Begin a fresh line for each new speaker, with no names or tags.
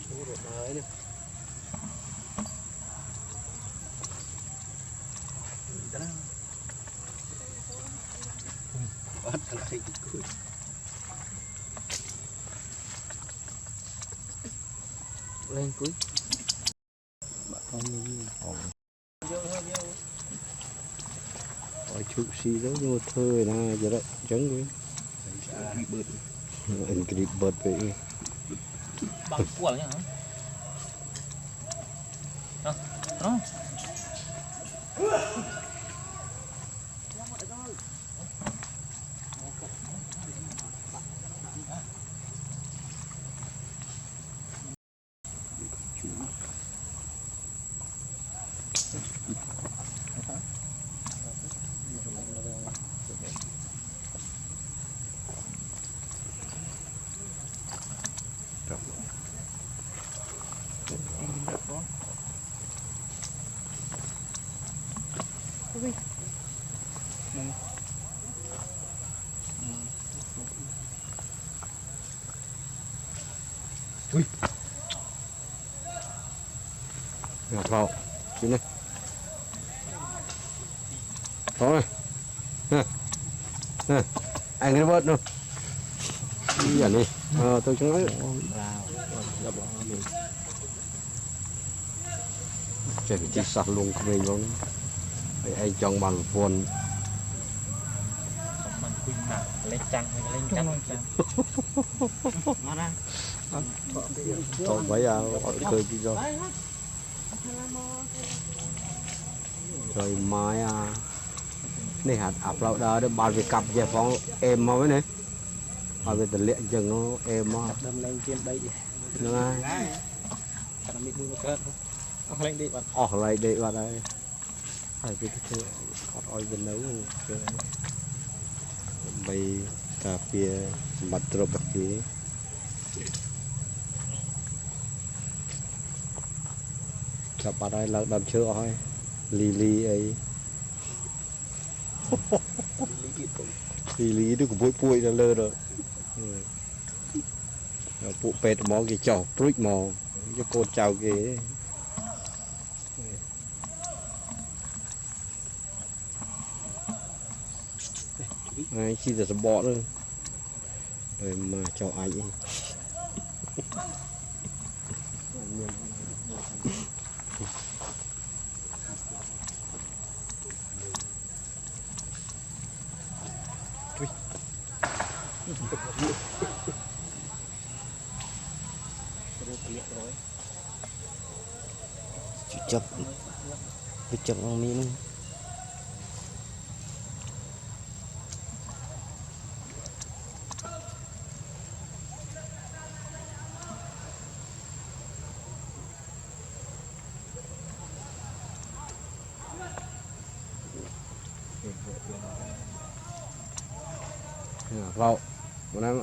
Chú rồi đấy nè. Bắt lại cuối. Lên cuối. Bạn không như ở chút xí đó vô thơ là giờ đó trắng với anh kịp bật vậy
bằng cuồng nhá hả đó
ui ngọt vào chú này thôi nè nè anh cái bớt đâu đi à đi tôi chẳng nói trời chỉ sạt luôn không mình luôn ai chọn bằng phun
lên trăng hay lên trăng
thôi bây giờ cười gì rồi rồi mai này hạt áp lậu đó để bao việc cặp về phong em mới này bao việc tình luyện chừng nó em
đâm lên trên đây
đúng không
lên đi bạn
lại đi vào đây phải cái thứ oi bên nấu bay cà phê mặt trộn bạc gì gặp ở đây là đầm chưa oi lì ấy lì nó cũng bụi là lơ rồi phụ pet mò cái chảo truy mò cho cô chào cái ai khi giờ bỏ rồi mà cho ai chụp chụp ông mi nữa vào bữa nay